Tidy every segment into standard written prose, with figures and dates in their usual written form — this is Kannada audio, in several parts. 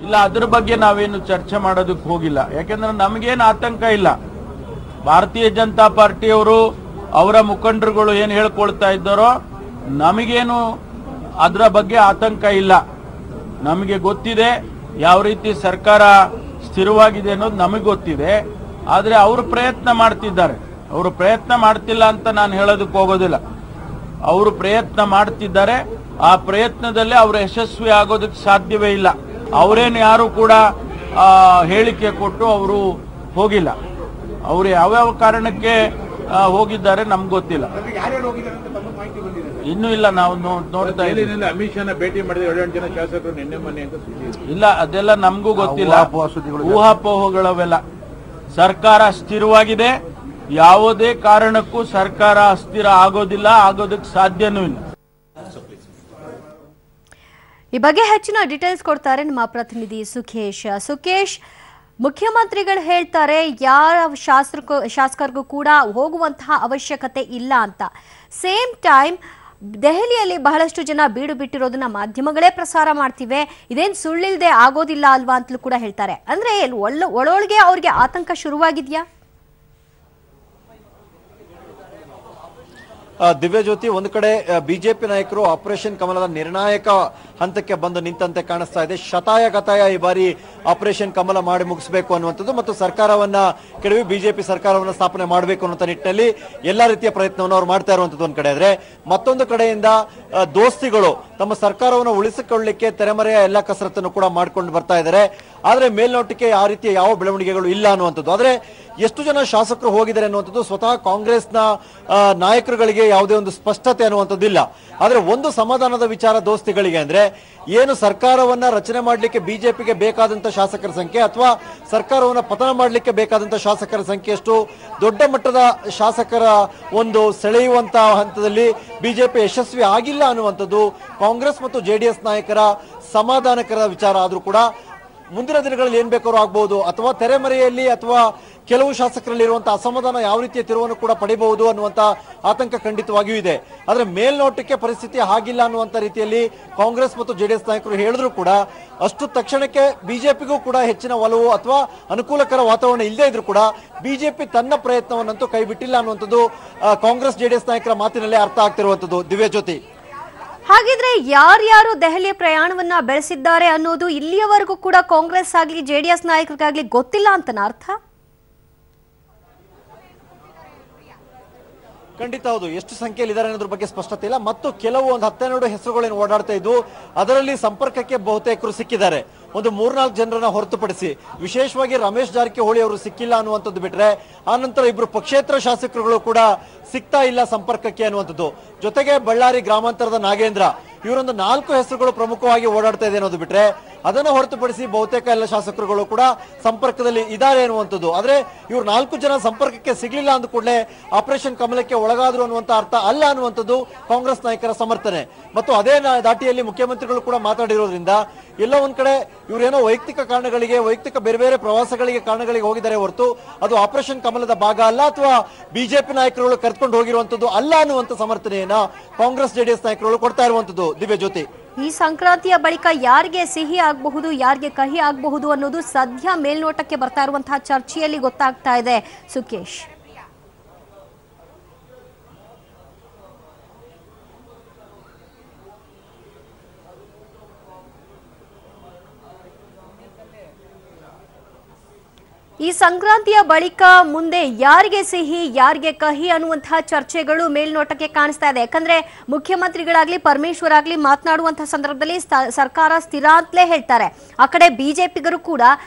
ಇಲ್ಲ, ಅದ್ರ ಬಗ್ಗೆ ನಾವೇನು ಚರ್ಚೆ ಮಾಡೋದಕ್ಕೆ ಹೋಗಿಲ್ಲ. ಯಾಕಂದ್ರೆ ನಮಗೇನು ಆತಂಕ ಇಲ್ಲ. ಭಾರತೀಯ ಜನತಾ ಪಾರ್ಟಿಯವರು ಅವರ ಮುಖಂಡರುಗಳು ಏನು ಹೇಳ್ಕೊಳ್ತಾ ಇದ್ದಾರೋ ನಮಗೇನು ಅದರ ಬಗ್ಗೆ ಆತಂಕ ಇಲ್ಲ. ನಮಗೆ ಗೊತ್ತಿದೆ ಯಾವ ರೀತಿ ಸರ್ಕಾರ ಸ್ಥಿರವಾಗಿದೆ ಅನ್ನೋದು ನಮಗೆ ಗೊತ್ತಿದೆ. ಆದರೆ ಅವರು ಪ್ರಯತ್ನ ಮಾಡ್ತಿದ್ದಾರೆ. ಅವರು ಪ್ರಯತ್ನ ಮಾಡ್ತಿಲ್ಲ ಅಂತ ನಾನು ಹೇಳೋದಕ್ಕೆ ಹೋಗೋದಿಲ್ಲ. ಅವರು ಪ್ರಯತ್ನ ಮಾಡ್ತಿದ್ದಾರೆ. ಆ ಪ್ರಯತ್ನದಲ್ಲಿ ಅವರು ಯಶಸ್ವಿ ಆಗೋದಕ್ಕೆ ಸಾಧ್ಯವೇ ಇಲ್ಲ. ಅವರೇನು ಯಾರು ಕೂಡ ಹೇಳಿಕೆ ಕೊಟ್ಟು ಅವರು ಹೋಗಿಲ್ಲ. ಅವರು ಯಾವ್ಯಾವ ಕಾರಣಕ್ಕೆ ಹೋಗಿದ್ದಾರೆ ನಮ್ಗೆ ಗೊತ್ತಿಲ್ಲ. ಇನ್ನೂ ಇಲ್ಲ, ನಾವು ನೋಡ್ತಾ ಇದ್ದೀವಿ. ಅಮಿತ್ ಶಾನ ಭೇಟಿ ಮಾಡಿದ 7 ಜನ ಶಾಸಕರು ನಿನ್ನೆ ಮೊನ್ನೆ ಅಂತ ಇಲ್ಲ, ಅದೆಲ್ಲ ನಮಗೂ ಗೊತ್ತಿಲ್ಲ. ಊಹಾಪೋಹಗಳವೆಲ್ಲ. ಸರ್ಕಾರ ಸ್ಥಿರವಾಗಿದೆ. ಯಾವುದೇ ಕಾರಣಕ್ಕೂ ಸರ್ಕಾರ ಅಸ್ಥಿರ ಆಗೋದಿಲ್ಲ, ಆಗೋದಕ್ಕೆ ಸಾಧ್ಯನೂ ಇಲ್ಲ. ಈ ಬಗ್ಗೆ ಹೆಚ್ಚಿನ ಡೀಟೇಲ್ಸ್ ಕೊಡ್ತಾರೆ ನಮ್ಮ ಪ್ರತಿನಿಧಿ ಸುಖೇಶ್. ಮುಖ್ಯಮಂತ್ರಿಗಳು ಹೇಳ್ತಾರೆ ಯಾರ ಶಾಸಕರಿಗೂ ಕೂಡ ಹೋಗುವಂತಹ ಅವಶ್ಯಕತೆ ಇಲ್ಲ ಅಂತ. ಸೇಮ್ ಟೈಮ್ ದೆಹಲಿಯಲ್ಲಿ ಬಹಳಷ್ಟು ಜನ ಬೀಡು ಬಿಟ್ಟಿರೋದನ್ನ ಮಾಧ್ಯಮಗಳೇ ಪ್ರಸಾರ ಮಾಡ್ತಿವೆ. ಇದೇನು ಸುಳ್ಳಿಲ್ದೆ ಆಗೋದಿಲ್ಲ ಅಲ್ವಾ ಅಂತಲೂ ಕೂಡ ಹೇಳ್ತಾರೆ. ಅಂದ್ರೆ ಒಳೊಳಗೆ ಅವ್ರಿಗೆ ಆತಂಕ ಶುರುವಾಗಿದ್ಯಾ? ದಿವ್ಯಜ್ಯೋತಿ, ಒಂದು ಕಡೆ ಬಿಜೆಪಿ ನಾಯಕರು ಆಪರೇಷನ್ ಕಮಲದ ನಿರ್ಣಾಯಕ ಹಂತಕ್ಕೆ ಬಂದು ನಿಂತಂತೆ ಕಾಣಿಸ್ತಾ ಇದೆ. ಶತಾಯಗತಾಯ ಈ ಬಾರಿ ಆಪರೇಷನ್ ಕಮಲ ಮಾಡಿ ಮುಗಿಸಬೇಕು ಅನ್ನುವಂಥದ್ದು ಮತ್ತು ಸರ್ಕಾರವನ್ನ ಕೆಡವಿ ಬಿಜೆಪಿ ಸರ್ಕಾರವನ್ನ ಸ್ಥಾಪನೆ ಮಾಡಬೇಕು ಅನ್ನೋ ನಿಟ್ಟಿನಲ್ಲಿ ಎಲ್ಲಾ ರೀತಿಯ ಪ್ರಯತ್ನವನ್ನು ಅವ್ರು ಮಾಡ್ತಾ ಇರುವಂತದ್ದು ಒಂದ್ ಕಡೆ ಆದ್ರೆ, ಮತ್ತೊಂದು ಕಡೆಯಿಂದ ದೋಸ್ತಿಗಳು ತಮ್ಮ ಸರ್ಕಾರವನ್ನು ಉಳಿಸಿಕೊಳ್ಳಲಿಕ್ಕೆ ತೆರೆಮರೆಯ ಎಲ್ಲಾ ಕಸರತ್ತನ್ನು ಕೂಡ ಮಾಡ್ಕೊಂಡು ಬರ್ತಾ ಇದ್ದಾರೆ. ಆದ್ರೆ ಮೇಲ್ನೋಟಕ್ಕೆ ಆ ರೀತಿಯ ಯಾವ ಬೆಳವಣಿಗೆಗಳು ಇಲ್ಲ ಅನ್ನುವಂಥದ್ದು. ಆದ್ರೆ ಎಷ್ಟು ಜನ ಶಾಸಕರು ಹೋಗಿದ್ದಾರೆ ಅನ್ನುವಂಥದ್ದು ಸ್ವತಃ ಕಾಂಗ್ರೆಸ್ನ ನಾಯಕರುಗಳಿಗೆ ಯಾವುದೇ ಒಂದು ಸ್ಪಷ್ಟತೆ ಅನ್ನುವಂಥದ್ದು ಇಲ್ಲ. ಆದ್ರೆ ಒಂದು ಸಮಾಧಾನದ ವಿಚಾರ ದೋಸ್ತಿಗಳಿಗೆ ಅಂದ್ರೆ, ಏನು ಸರ್ಕಾರವನ್ನ ರಚನೆ ಮಾಡಲಿಕ್ಕೆ ಬಿಜೆಪಿಗೆ ಬೇಕಾದಂತ ಶಾಸಕರ ಸಂಖ್ಯೆ ಅಥವಾ ಸರ್ಕಾರವನ್ನ ಪತನ ಮಾಡಲಿಕ್ಕೆ ಬೇಕಾದಂತ ಶಾಸಕರ ಸಂಖ್ಯೆಯಷ್ಟು ದೊಡ್ಡ ಮಟ್ಟದ ಶಾಸಕರ ಒಂದು ಸೆಳೆಯುವಂತಹ ಹಂತದಲ್ಲಿ ಬಿಜೆಪಿ ಯಶಸ್ವಿ ಆಗಿಲ್ಲ ಅನ್ನುವಂಥದ್ದು ಕಾಂಗ್ರೆಸ್ ಮತ್ತು ಜೆಡಿಎಸ್ ನಾಯಕರ ಸಮಾಧಾನಕರ ವಿಚಾರ. ಆದ್ರೂ ಕೂಡ ಮುಂದಿನ ದಿನಗಳಲ್ಲಿ ಏನ್ ಬೇಕಾದ್ರೂ ಆಗ್ಬಹುದು, ಅಥವಾ ತೆರೆಮರೆಯಲ್ಲಿ ಅಥವಾ ಕೆಲವು ಶಾಸಕರಲ್ಲಿ ಇರುವಂತಹ ಅಸಮಾಧಾನ ಯಾವ ರೀತಿಯ ತಿರುವನ್ನು ಕೂಡ ಪಡಿಬಹುದು ಅನ್ನುವಂತ ಆತಂಕ ಖಂಡಿತವಾಗಿಯೂ ಇದೆ. ಆದ್ರೆ ಮೇಲ್ನೋಟಕ್ಕೆ ಪರಿಸ್ಥಿತಿ ಹಾಗಿಲ್ಲ ಅನ್ನುವಂತ ರೀತಿಯಲ್ಲಿ ಕಾಂಗ್ರೆಸ್ ಮತ್ತು ಜೆಡಿಎಸ್ ನಾಯಕರು ಹೇಳಿದ್ರು ಕೂಡ ಅಷ್ಟು ತಕ್ಷಣಕ್ಕೆ ಬಿಜೆಪಿಗೂ ಕೂಡ ಹೆಚ್ಚಿನ ಒಲವು ಅಥವಾ ಅನುಕೂಲಕರ ವಾತಾವರಣ ಇಲ್ಲದೆ ಇದ್ರೂ ಕೂಡ ಬಿಜೆಪಿ ತನ್ನ ಪ್ರಯತ್ನವನ್ನಂತೂ ಕೈ ಬಿಟ್ಟಿಲ್ಲ ಅನ್ನುವಂಥದ್ದು ಕಾಂಗ್ರೆಸ್ ಜೆಡಿಎಸ್ ನಾಯಕರ ಮಾತಿನಲ್ಲೇ ಅರ್ಥ ಆಗ್ತಿರುವಂತದ್ದು. ದಿವ್ಯಜ್ಯೋತಿ, ಹಾಗಿದ್ರೆ ಯಾರ್ಯಾರು ದೆಹಲಿಯ ಪ್ರಯಾಣವನ್ನ ಬೆಳೆಸಿದ್ದಾರೆ ಅನ್ನೋದು ಇಲ್ಲಿಯವರೆಗೂ ಕೂಡ ಕಾಂಗ್ರೆಸ್ ಆಗ್ಲಿ ಜೆಡಿಎಸ್ ನಾಯಕರಿಗಾಗ್ಲಿ ಗೊತ್ತಿಲ್ಲ ಅಂತನ ಅರ್ಥ? ಖಂಡಿತ ಹೌದು. ಎಷ್ಟು ಸಂಖ್ಯೆಯಲ್ಲಿ ಇದ್ದಾರೆ ಅನ್ನೋದ್ರ ಬಗ್ಗೆ ಸ್ಪಷ್ಟತೆ ಇಲ್ಲ. ಮತ್ತು ಕೆಲವು ಒಂದು 12 ಹೆಸರುಗಳೇನು ಓಡಾಡ್ತಾ ಇದ್ದು ಅದರಲ್ಲಿ ಸಂಪರ್ಕಕ್ಕೆ ಬಹುತೇಕರು ಸಿಕ್ಕಿದ್ದಾರೆ. ಒಂದು 3-4 ಜನರನ್ನ ಹೊರತುಪಡಿಸಿ ವಿಶೇಷವಾಗಿ ರಮೇಶ್ ಜಾರಕಿಹೊಳಿ ಅವರು ಸಿಕ್ಕಿಲ್ಲ ಅನ್ನುವಂಥದ್ದು ಬಿಟ್ರೆ, ಆ ನಂತರ 2 ಪಕ್ಷೇತರ ಶಾಸಕರುಗಳು ಕೂಡ ಸಿಗ್ತಾ ಇಲ್ಲ ಸಂಪರ್ಕಕ್ಕೆ ಅನ್ನುವಂಥದ್ದು. ಜೊತೆಗೆ ಬಳ್ಳಾರಿ ಗ್ರಾಮಾಂತರದ ನಾಗೇಂದ್ರ, ಇವರೊಂದು 4 ಹೆಸರುಗಳು ಪ್ರಮುಖವಾಗಿ ಓಡಾಡ್ತಾ ಇದೆ ಅನ್ನೋದು ಬಿಟ್ರೆ ಅದನ್ನು ಹೊರತುಪಡಿಸಿ ಬಹುತೇಕ ಎಲ್ಲ ಶಾಸಕರುಗಳು ಕೂಡ ಸಂಪರ್ಕದಲ್ಲಿ ಇದ್ದಾರೆ ಅನ್ನುವಂಥದ್ದು. ಆದ್ರೆ ಇವ್ರು 4 ಜನ ಸಂಪರ್ಕಕ್ಕೆ ಸಿಗ್ಲಿಲ್ಲ ಅಂದ ಕೂಡಲೇ ಆಪರೇಷನ್ ಕಮಲಕ್ಕೆ ಒಳಗಾದ್ರು ಅನ್ನುವಂತ ಅರ್ಥ ಅಲ್ಲ ಅನ್ನುವಂಥದ್ದು ಕಾಂಗ್ರೆಸ್ ನಾಯಕರ ಸಮರ್ಥನೆ. ಮತ್ತು ಅದೇ ದಾಟಿಯಲ್ಲಿ ಮುಖ್ಯಮಂತ್ರಿಗಳು ಕೂಡ ಮಾತಾಡಿರೋದ್ರಿಂದ ಎಲ್ಲ ಒಂದ್ ಕಡೆ ಇವರೇನೋ ವೈಯಕ್ತಿಕ ಕಾರಣಗಳಿಗೆ, ವೈಯಕ್ತಿಕ ಬೇರೆ ಬೇರೆ ಪ್ರವಾಸಗಳಿಗೆ ಕಾರಣಗಳಿಗೆ ಹೋಗಿದ್ದಾರೆ ಹೊರತು ಅದು ಆಪರೇಷನ್ ಕಮಲದ ಭಾಗ ಅಲ್ಲ ಅಥವಾ ಬಿಜೆಪಿ ನಾಯಕರುಗಳು ಕರ್ಕೊಂಡು ಹೋಗಿರುವಂತದ್ದು ಅಲ್ಲ ಅನ್ನುವಂತ ಸಮರ್ಥನೆಯನ್ನ ಕಾಂಗ್ರೆಸ್ ಜೆಡಿಎಸ್ ನಾಯಕರುಗಳು ಕೊಡ್ತಾ ಇರುವಂತದ್ದು. ದಿವ್ಯಜ್ಯೋತಿ, ಈ ಸಂಕ್ರಾಂತಿಯ ಬಳಿಕ ಯಾರಿಗೆ ಸಿಹಿ ಆಗಬಹುದು, ಯಾರಿಗೆ ಕಹಿ ಆಗಬಹುದು ಅನ್ನೋದು ಸದ್ಯ ಮೇಲ್ನೋಟಕ್ಕೆ ಬರ್ತಾ ಇರುವಂತಹ ಚರ್ಚೆಯಲ್ಲಿ ಗೊತ್ತಾಗ್ತಾ ಇದೆ. ಸುಖೇಶ್, ಈ ಸಂಕ್ರಾಂತಿಯ ಬಳಿಕ ಮುಂದೆ ಯಾರಿಗೆ ಸಿಹಿ ಯಾರಿಗೆ ಕಹಿ ಅನ್ನುವಂತಹ ಚರ್ಚೆಗಳು ಮೇಲ್ನೋಟಕ್ಕೆ ಕಾಣಿಸ್ತಾ ಇದೆ. ಯಾಕಂದ್ರೆ ಮುಖ್ಯಮಂತ್ರಿಗಳಾಗ್ಲಿ ಪರಮೇಶ್ವರ್ ಆಗ್ಲಿ ಮಾತನಾಡುವಂತಹ ಸಂದರ್ಭದಲ್ಲಿ ಸರ್ಕಾರ ಸ್ಥಿರ ಅಂತಲೇ ಹೇಳ್ತಾರೆ. ಆ ಕಡೆ ಬಿಜೆಪಿಗರು ಕೂಡ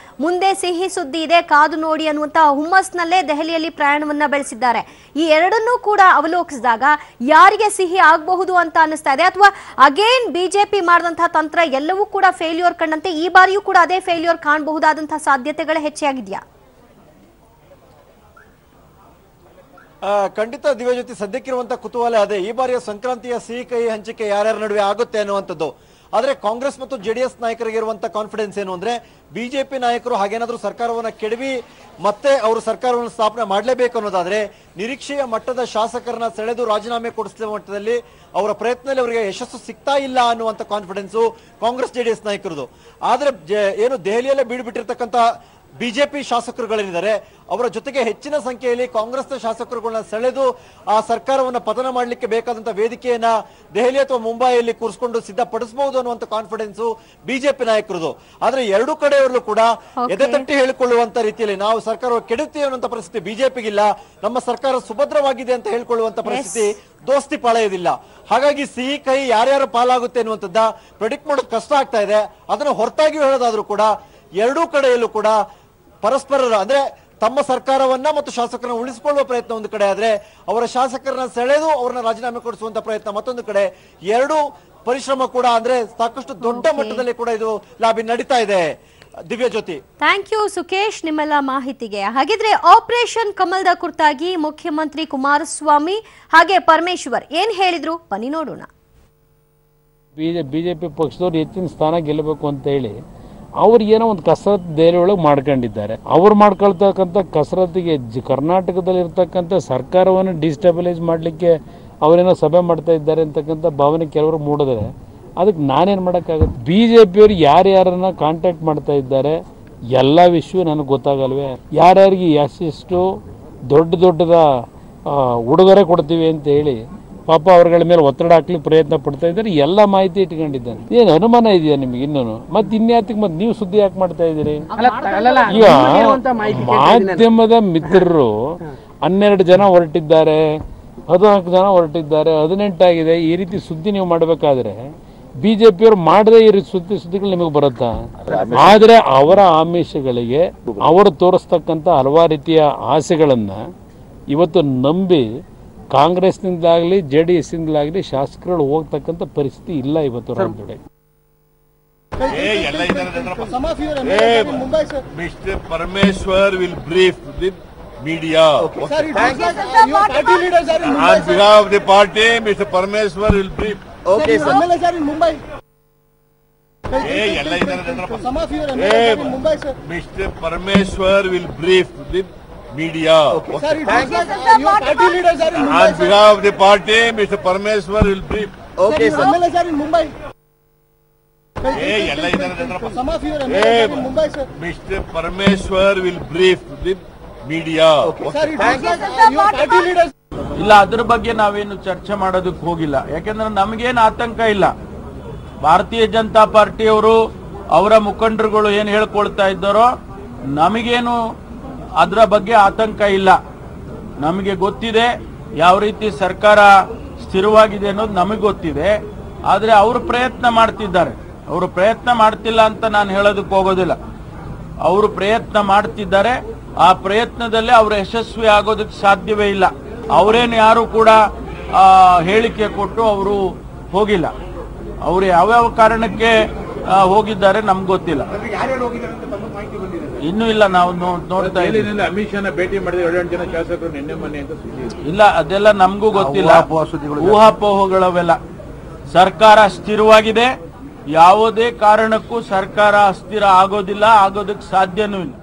ಮುಂದೆ ಸಿಹಿ ಸುದ್ದಿ ಇದೆ ಕಾದು ನೋಡಿ ಅನ್ನುವಂತಹ ಹುಮ್ಮಸ್ನಲ್ಲೇ ದೆಹಲಿಯಲ್ಲಿ ಪ್ರಯಾಣವನ್ನ ಬೆಳೆಸಿದ್ದಾರೆ. ಈ ಎರಡನ್ನೂ ಕೂಡ ಅವಲೋಕಿಸಿದಾಗ ಯಾರಿಗೆ ಸಿಹಿ ಆಗಬಹುದು ಅಂತ ಅನಿಸ್ತಾ ಇದೆ, ಅಥವಾ ಅಗೇನ್ ಬಿಜೆಪಿ ಮಾಡಿದಂತಹ ತಂತ್ರ ಎಲ್ಲವೂ ಕೂಡ ಫೇಲ್ಯೂರ್ ಕಂಡಂತೆ ಈ ಬಾರಿಯೂ ಕೂಡ ಅದೇ ಫೇಲ್ಯೂರ್ ಕಾಣಬಹುದಾದಂತಹ ಸಾಧ್ಯತೆಗಳೇ ಹೆಚ್ಚಾಗಿದೆಯಾ? ಖಂಡಿತ ದಿವ್ಯಜ್ಯೋತಿ, ಸದ್ಯಕ್ಕಿರುವಂತಹ ಕುತೂಹಲ ಅದೇ. ಈ ಬಾರಿಯ ಸಂಕ್ರಾಂತಿಯ ಸಿಹಿ ಕಹಿ ಹಂಚಿಕೆ ಯಾರ್ಯಾರ ನಡುವೆ ಆಗುತ್ತೆ ಅನ್ನುವಂಥದ್ದು. ಆದ್ರೆ ಕಾಂಗ್ರೆಸ್ ಮತ್ತು ಜೆಡಿಎಸ್ ನಾಯಕರಿಗೆ ಇರುವಂತಹ ಕಾನ್ಫಿಡೆನ್ಸ್ ಏನು ಅಂದ್ರೆ ಬಿಜೆಪಿ ನಾಯಕರು ಹಾಗೇನಾದ್ರೂ ಸರ್ಕಾರವನ್ನ ಕೆಡವಿ ಮತ್ತೆ ಅವರು ಸರ್ಕಾರವನ್ನು ಸ್ಥಾಪನೆ ಮಾಡಲೇಬೇಕು ಅನ್ನೋದಾದ್ರೆ ನಿರೀಕ್ಷೆಯ ಮಟ್ಟದ ಶಾಸಕರನ್ನ ಸೆಳೆದು ರಾಜೀನಾಮೆ ಕೊಡಿಸುವ ಮಟ್ಟದಲ್ಲಿ ಅವರ ಪ್ರಯತ್ನದಲ್ಲಿ ಅವರಿಗೆ ಯಶಸ್ಸು ಸಿಗ್ತಾ ಇಲ್ಲ ಅನ್ನುವಂತ ಕಾನ್ಫಿಡೆನ್ಸ್ ಕಾಂಗ್ರೆಸ್ ಜೆಡಿಎಸ್ ನಾಯಕರದು. ಆದ್ರೆ ಏನು ದೆಹಲಿಯಲ್ಲೇ ಬೀಡುಬಿಟ್ಟಿರ್ತಕ್ಕಂಥ ಬಿಜೆಪಿ ಶಾಸಕರುಗಳೇನಿದ್ದಾರೆ ಅವರ ಜೊತೆಗೆ ಹೆಚ್ಚಿನ ಸಂಖ್ಯೆಯಲ್ಲಿ ಕಾಂಗ್ರೆಸ್ನ ಶಾಸಕರುಗಳನ್ನ ಸೆಳೆದು ಆ ಸರ್ಕಾರವನ್ನ ಪತನ ಮಾಡಲಿಕ್ಕೆ ಬೇಕಾದಂತ ವೇದಿಕೆಯನ್ನ ದೆಹಲಿ ಅಥವಾ ಮುಂಬೈಯಲ್ಲಿ ಕೂರಿಸಿಕೊಂಡು ಸಿದ್ಧಪಡಿಸಬಹುದು ಅನ್ನುವಂತ ಕಾನ್ಫಿಡೆನ್ಸ್ ಬಿಜೆಪಿ ನಾಯಕರದು. ಆದ್ರೆ ಎರಡೂ ಕಡೆಯವರು ಕೂಡ ಎದೆತಟ್ಟಿ ಹೇಳಿಕೊಳ್ಳುವಂತ ರೀತಿಯಲ್ಲಿ ನಾವು ಸರ್ಕಾರ ಕೆಡುತ್ತೀವಿ ಅನ್ನುವಂತ ಪರಿಸ್ಥಿತಿ ಬಿಜೆಪಿಗಿಲ್ಲ, ನಮ್ಮ ಸರ್ಕಾರ ಸುಭದ್ರವಾಗಿದೆ ಅಂತ ಹೇಳಿಕೊಳ್ಳುವಂತ ಪರಿಸ್ಥಿತಿ ದೋಸ್ತಿ ಪಾಳೆಯೋದಿಲ್ಲ. ಹಾಗಾಗಿ ಸಿಹಿ ಕೈ ಯಾರ್ಯಾರ ಪಾಲಾಗುತ್ತೆ ಅನ್ನುವಂಥದ್ದ ಪ್ರೆಡಿಕ್ಟ್ ಮಾಡೋದು ಕಷ್ಟ ಆಗ್ತಾ ಇದೆ. ಅದನ್ನ ಹೊರತಾಗಿ ಹೇಳೋದಾದ್ರೂ ಕೂಡ ಎರಡೂ ಕಡೆಯಲ್ಲೂ ಕೂಡ ಪರಸ್ಪರ ಅಂದ್ರೆ ತಮ್ಮ ಸರ್ಕಾರವನ್ನ ಮತ್ತು ಶಾಸಕರನ್ನ ಉಳಿಸಿಕೊಳ್ಳುವ ಪ್ರಯತ್ನ ಒಂದು ಕಡೆ ಆದ್ರೆ ಅವರ ಶಾಸಕರನ್ನ ಸೆಳೆದು ಅವರನ್ನ ರಾಜೀನಾಮೆ ಕೊಡಿಸುವಂತ ಪ್ರಯತ್ನ ಮತ್ತೊಂದು ಕಡೆ, ಎರಡು ಪರಿಶ್ರಮ ಕೂಡ ಅಂದ್ರೆ ಸಾಕಷ್ಟು ದೊಡ್ಡ ಮಟ್ಟದಲ್ಲಿ ಕೂಡ ಇದು ಲಾಬಿ ನಡೀತಾ ಇದೆ. ದಿವ್ಯ ಜ್ಯೋತಿ, ಥ್ಯಾಂಕ್ ಯು ಸುಕೇಶ್ ನಿಮ್ಮೆಲ್ಲ ಮಾಹಿತಿಗೆ. ಹಾಗಿದ್ರೆ ಆಪರೇಷನ್ ಕಮಲದ ಕುರಿತಾಗಿ ಮುಖ್ಯಮಂತ್ರಿ ಕುಮಾರಸ್ವಾಮಿ ಹಾಗೆ ಪರಮೇಶ್ವರ್ ಏನ್ ಹೇಳಿದ್ರು ಬನ್ನಿ ನೋಡೋಣ. ಬಿಜೆಪಿ ಪಕ್ಷದವ್ರು ಹೆಚ್ಚಿನ ಸ್ಥಾನ ಗೆಲ್ಲಬೇಕು ಅಂತ ಹೇಳಿ ಅವ್ರಿಗೇನೋ ಒಂದು ಕಸರತ್ ದೆಹಲಿ ಒಳಗೆ ಮಾಡ್ಕೊಂಡಿದ್ದಾರೆ. ಅವ್ರು ಮಾಡ್ಕೊಳ್ತಕ್ಕಂಥ ಕಸರತ್ತಿಗೆ ಕರ್ನಾಟಕದಲ್ಲಿ ಇರ್ತಕ್ಕಂಥ ಸರ್ಕಾರವನ್ನು ಡಿಸ್ಟೆಬಿಲೈಸ್ ಮಾಡಲಿಕ್ಕೆ ಅವರೇನೋ ಸಭೆ ಮಾಡ್ತಾ ಇದ್ದಾರೆ ಅಂತಕ್ಕಂಥ ಭಾವನೆ ಕೆಲವರು ಮೂಡಿದ್ರೆ ಅದಕ್ಕೆ ನಾನೇನು ಮಾಡೋಕ್ಕಾಗುತ್ತೆ? ಬಿಜೆಪಿಯವರು ಯಾರ್ಯಾರನ್ನ ಕಾಂಟ್ಯಾಕ್ಟ್ ಮಾಡ್ತಾ ಇದ್ದಾರೆ ಎಲ್ಲ ವಿಷಯ ನನಗೆ ಗೊತ್ತಾಗಲ್ವೇ? ಯಾರ್ಯಾರಿಗೆ ಎಷ್ಟು ದೊಡ್ಡದ ಉಡುಗೊರೆ ಕೊಡ್ತೀವಿ ಅಂತ ಹೇಳಿ ಪಾಪ ಅವ್ರಗಳ ಮೇಲೆ ಒತ್ತಡ ಹಾಕ್ಲಿಕ್ಕೆ ಪ್ರಯತ್ನ ಪಡ್ತಾ ಇದ್ದಾರೆ. ಎಲ್ಲ ಮಾಹಿತಿ ಇಟ್ಕೊಂಡಿದ್ದಾನೆ. ಏನು ಅನುಮಾನ ಇದೆಯಾ ನಿಮ್ಗೆ ಇನ್ನೂ? ಮತ್ತೆ ಇನ್ಯಾತಿಗೆ ಮತ್ತೆ ನೀವು ಸುದ್ದಿ ಯಾಕೆ ಮಾಡ್ತಾ ಇದ್ದೀರಿ? ಈಗ ಮಾಧ್ಯಮದ ಮಿತ್ರರು 12 ಜನ ಹೊರಟಿದ್ದಾರೆ, 14 ಜನ ಹೊರಟಿದ್ದಾರೆ, 18 ಆಗಿದೆ. ಈ ರೀತಿ ಸುದ್ದಿ ನೀವು ಮಾಡಬೇಕಾದ್ರೆ ಬಿಜೆಪಿಯವರು ಮಾಡದೆ ಈ ಸುದ್ದಿಗಳು ನಿಮಗೆ ಬರುತ್ತಾ? ಆದ್ರೆ ಅವರ ಆಮಿಷಗಳಿಗೆ ಅವರು ತೋರಿಸ್ತಕ್ಕಂಥ ಹಲವಾರು ರೀತಿಯ ಆಸೆಗಳನ್ನ ಇವತ್ತು ನಂಬಿ ಕಾಂಗ್ರೆಸ್ನಿಂದಾಗಲಿ JDS ಇಂದಾಗಲಿ ಶಾಸಕರು ಹೋಗ್ತಕ್ಕಂಥ ಪರಿಸ್ಥಿತಿ ಇಲ್ಲ ಇವತ್ತು ರಾಜ್ಯದಲ್ಲಿ. Mr. Parameswar will brief the media. On behalf of the party, Mr. Parameswar will brief. Okay, sir. Mr. Parameswar will brief the media. On behalf of the party, Mr. Parameswar will brief. Okay, sir. Mr. Parameswar will brief the media. ಇಲ್ಲ, ಅದ್ರ ಬಗ್ಗೆ ನಾವೇನು ಚರ್ಚೆ ಮಾಡೋದಕ್ಕೆ ಹೋಗಿಲ್ಲ. ಯಾಕಂದ್ರೆ ನಮಗೇನು ಆತಂಕ ಇಲ್ಲ. ಭಾರತೀಯ ಜನತಾ ಪಾರ್ಟಿಯವರು ಅವರ ಮುಖಂಡರುಗಳು ಏನು ಹೇಳ್ಕೊಳ್ತಾ ಇದ್ದಾರೋ ನಮಗೇನು ಅದರ ಬಗ್ಗೆ ಆತಂಕ ಇಲ್ಲ. ನಮಗೆ ಗೊತ್ತಿದೆ ಯಾವ ರೀತಿ ಸರ್ಕಾರ ಸ್ಥಿರವಾಗಿದೆ ಅನ್ನೋದು ನಮಗೆ ಗೊತ್ತಿದೆ. ಆದರೆ ಅವರು ಪ್ರಯತ್ನ ಮಾಡ್ತಿದ್ದಾರೆ. ಅವರು ಪ್ರಯತ್ನ ಮಾಡ್ತಿಲ್ಲ ಅಂತ ನಾನು ಹೇಳೋದಕ್ಕೆ ಹೋಗೋದಿಲ್ಲ. ಅವರು ಪ್ರಯತ್ನ ಮಾಡ್ತಿದ್ದಾರೆ. ಆ ಪ್ರಯತ್ನದಲ್ಲಿ ಅವರು ಯಶಸ್ವಿ ಆಗೋದಕ್ಕೆ ಸಾಧ್ಯವೇ ಇಲ್ಲ. ಅವರೇನು ಯಾರು ಕೂಡ ಹೇಳಿಕೆ ಕೊಟ್ಟು ಅವರು ಹೋಗಿಲ್ಲ. ಅವರು ಯಾವ್ಯಾವ ಕಾರಣಕ್ಕೆ ಹೋಗಿದ್ದಾರೆ ನಮ್ಗೆ ಗೊತ್ತಿಲ್ಲ. ಇನ್ನೂ ಇಲ್ಲ, ನಾವು ನೋಡ್ತಾ ಇದ್ದೀವಿ. ಅಮಿತ್ ಶಾ ಭೇಟಿ ಮಾಡಿದ 7 ಜನ ಶಾಸಕರು ನಿನ್ನೆ ಮೊನ್ನೆ ಅಂತ ಇಲ್ಲ, ಅದೆಲ್ಲ ನಮಗೂ ಗೊತ್ತಿಲ್ಲ. ಊಹಾಪೋಹಗಳವೆಲ್ಲ. ಸರ್ಕಾರ ಸ್ಥಿರವಾಗಿದೆ. ಯಾವುದೇ ಕಾರಣಕ್ಕೂ ಸರ್ಕಾರ ಅಸ್ಥಿರ ಆಗೋದಿಲ್ಲ, ಆಗೋದಕ್ಕೆ ಸಾಧ್ಯನೂ ಇಲ್ಲ.